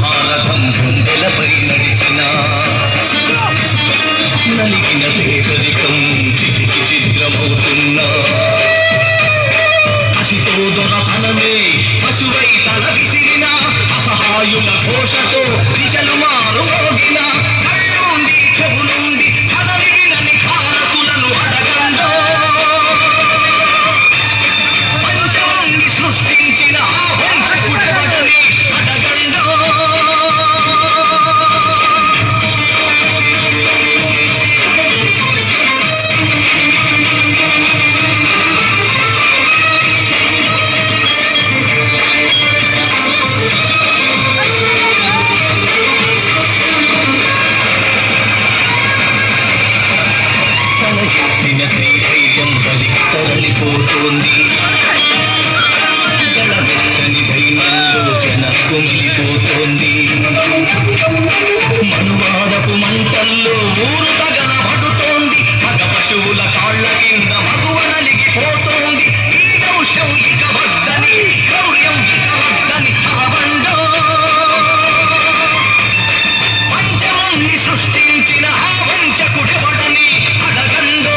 మహారథం గుండెలపై నడిచిన నలిగిన పేదరికం చితికి చిద్రమవుతున్నా అసితో దొరతనమే పశువై తల విసిరిన అసహాయుల ఘోషతో దిశలు మారుమోగిన కళ్ళుండి చెవులుండి తనని వినని కారకులను అడగండో పంచమాన్ని సృష్టించిన ఆ వంచకుడెవడని అడగండో శ్రీధైర్యం కలిగి తరలిపోతోంది జలమెత్తని ధైర్యంలో జన కుమిలిపోతోంది మనువాదపు మంటల్లో ఊరు తగలబడుతోంది మగ పశువుల కాళ్ల కింద మగువ నలిగిపోతోంది ఈ దౌష్యం ఇక వద్దని క్రౌర్యం ఇక వద్దని అరవండో పంచమాన్ని సృష్టించిన ఆ వంచకుడెవడని అడగండో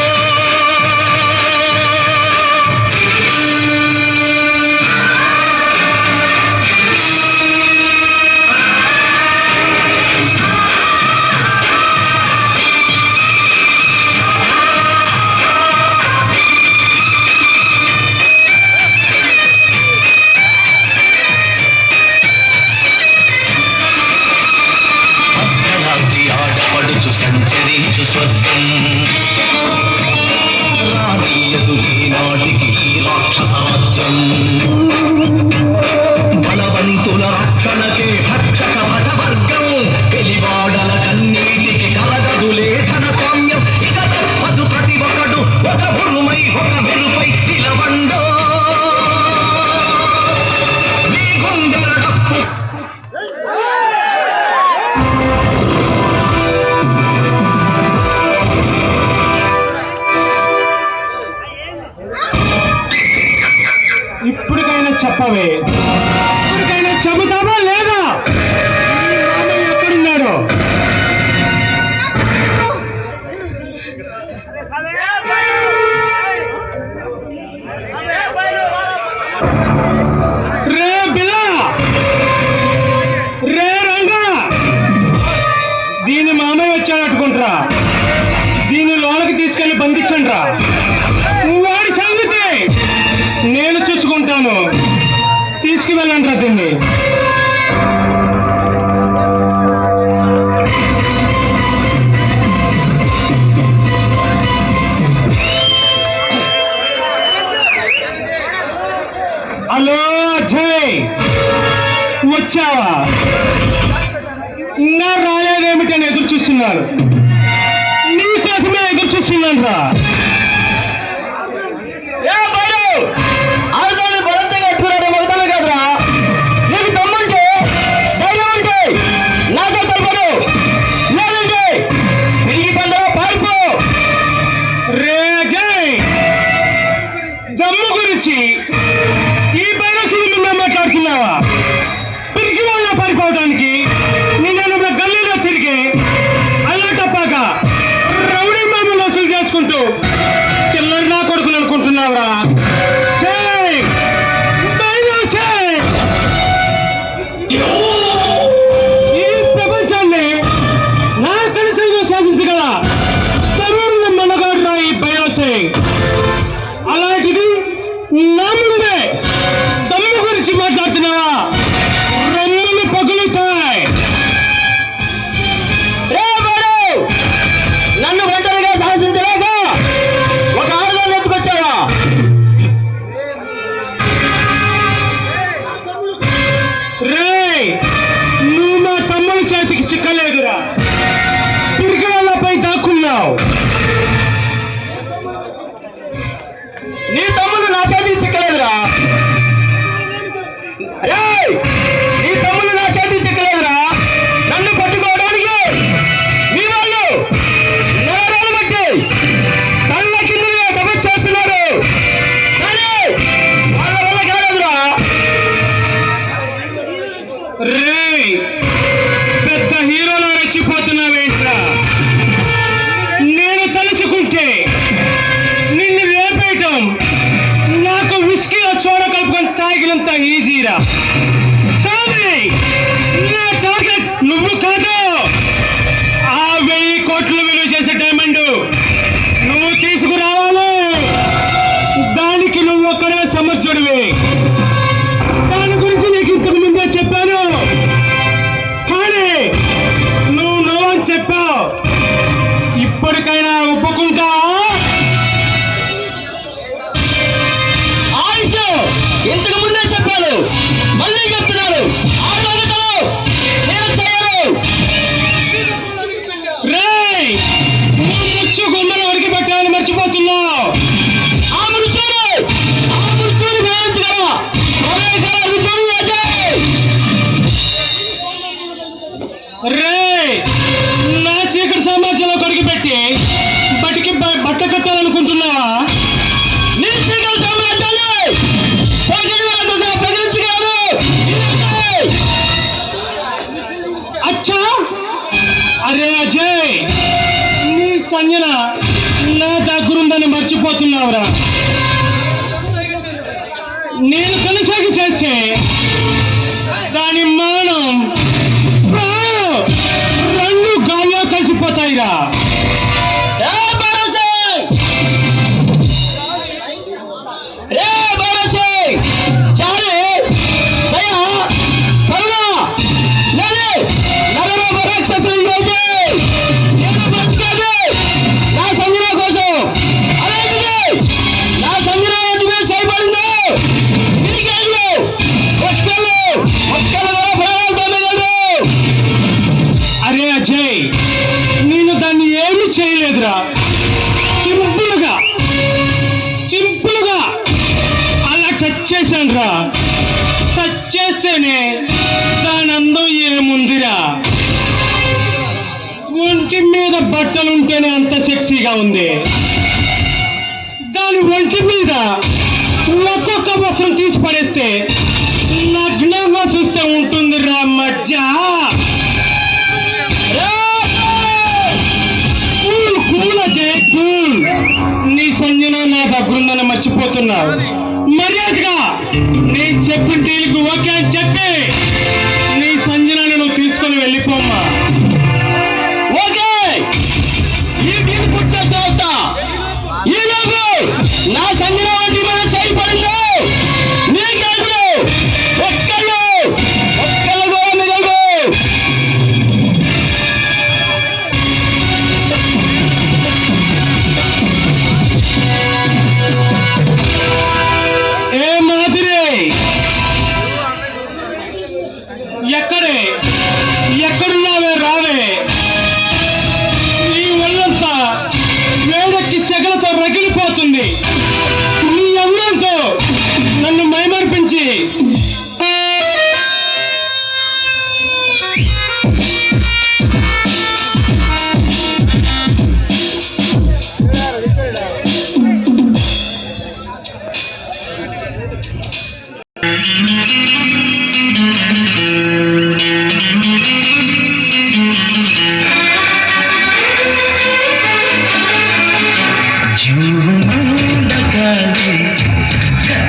సంచరించు స్వర్గం రానీయదు ఈనాటికి రాక్షస రాజ్యం బలవంతుల రక్షణకే భక్షక భటవర్గం తెలివాడల కన్నీటికి కలగదులే ధన స్వామ్యం ఇక తప్పదు ప్రతి ఒక్కడు ఒక భురుమై ఒక వెలుపై నిలవండో మీ గుండెల డప్పు ఇప్పటికైనా చెప్పవే, ఇప్పటికైనా చెబుతావా లేదా? ఎక్కడున్నాడు? రే బిల్లా, రే రంగా, దీని మామయ్య వచ్చాడట్టుకుంటారా? దీన్ని లోనకి తీసుకెళ్లి బంధించండి రా. వాడి సంగతి నేను చూసుకుంటాను. తీసుకువెళ్ళండి రా దీన్ని. హలో అజయ్, వచ్చావా? ఇంకా రాలేదేమిటని ఎదురు చూస్తున్నారు. నీకోసమే ఎదురు చూస్తున్నాను రా. ఈ బయలుసులు నువ్వే మాట్లాడుతున్నావా? పిరికి వాళ్ళ పారిపోవడానికి నేను గల్లీలో తిరిగి అల్లా తప్పాక రౌడీ మామూలు వసూలు చేసుకుంటూ చిల్లర నా కొడుకుని అనుకుంటున్నావురా? ఈ ప్రపంచాన్ని నా కలిసి శాసించగల చదువు మనగాడు రా ఈ బయోసింగ్. అలాంటిది నా ముందే దమ్ము గురించి మాట్లాడుతున్నావా? రొమ్ములు పగులుతాయి. నన్ను ఒంటరిగా సాహసించలేక ఒక ఆడదాన్ని ఎత్తుకొచ్చావా? రే, నువ్వు మా తమ్ముల చేతికి చిక్కలేదురా. పిరికి వాళ్ళపై దాక్కున్నావు. నీ తమ్ముడు నా చేతికి చిక్కలేదురా. నీ తమ్ముడు నా చేతికి చిక్కలేదురా. నన్ను పట్టుకోవడానికి మీ వాళ్ళు నెలరాలు బట్టి కళ్ళ కిందగా తపస్సు చేస్తున్నారు. కానీ వాళ్ళ వల్ల కాలేదురా. రే పెద్ద హీరోలా రెచ్చిపోతున్నావేంట్రా? నేను తలుచుకుంటే నిన్ను లేపేయటం నాకు విస్కీలో సోడా కలుపుకొని తాగినంత ఈజీరా. కానీ నా టార్గెట్ నువ్వు కాదు. ఆ 1000 కోట్లు విలువ చేసే డైమండ్ నువ్వు తీసుకురావాలి. దానికి నువ్వు ఒక్కడే సమర్థుడివి. దాని గురించి నీకు ఇంతకు ముందే చెప్పాను, కానీ నువ్వు నవ్వని చెప్పావు. ఇప్పటికైనా ఒప్పుకుంటా? ఆయుష్ ఇంతకు ముందే చెప్పాను, మళ్ళీ చెప్తున్నాను, నేను చేయను. రేయ్, నువ్వు ముచ్చు గుమ్మను వరికి పెట్టాలని మర్చిపోతున్నావు. ఆ మృత్యుని వేయించగలవా? రేయ్, నా సీక్రెట్ సామ్రాజ్యంలో కొరికి పెట్టి బట్ట కట్టాలనుకుంటున్నావా? నీ సీక్రెట్ సామ్రాజ్యాన్ని బెదిరించగలరు. అచ్చా, అరే అజయ్, నీ సంజన నా దగ్గరుందని మర్చిపోతున్నావురా. నేను కొనసాగి చేస్తే దాని మానం ప్రాణం రెండు గాల్లో కలిసిపోతాయిరా. అరే అజయ్, నేను దాన్ని ఏమీ చేయలేదురా. సింపుల్గా అలా టచ్ చేశాను రా. టచ్ చేస్తేనే దాని అందం ఏముందిరా. ఒంటి మీద బట్టలుంటేనే అంత సెక్సీగా ఉంది. దాని ఒంటి మీద ఒక్కొక్క వస్త్రం తీసి పడేస్తే నగ్నంగా చూస్తే ఉంటుంది రా మధ్య. Cool Ajay, cool. నీ సంజన నా దగ్గరుందని మర్చిపోతున్నావు. మర్యాదగా నేను చెప్పిన డీల్కి ఓకే అని చెప్పి నీ సంజనాన్ని నువ్వు తీసుకొని వెళ్ళిపోమ్మా. ఓకే, ఈ డీల్ పూర్తి చేస్తా వస్తా. ఈలోపు నా సంజన వంటి మీద చేయి పడిందో నీ కేసులు ఒక్కళ్ళు కూడా మిగలదు. ఏ మాదిరి, ఎక్కడున్నావే రావే. ఈ ఒళ్ళంతా వేడెక్కి సెగలతో రగిలిపోతుంది. నీ అందంతో నన్ను మైమర్పించి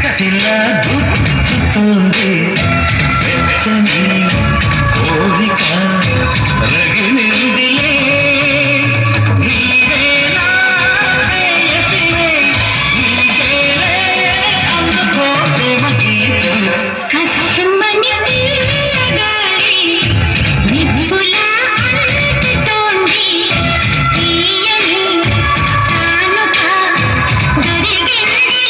కత్తిలా గుచ్చుతోంది వెచ్చని కోరిక రగిలిందిలే. నీవేనా ప్రేయసివే, నీవేలే అందుకో ప్రేమ గీతం. కస్సుమని పిల్లగాలి నిప్పులా అంటుతోంది. తీయని కానుక దొరికిందిలే.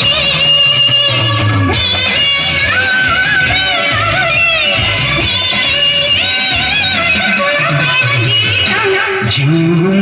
జీవ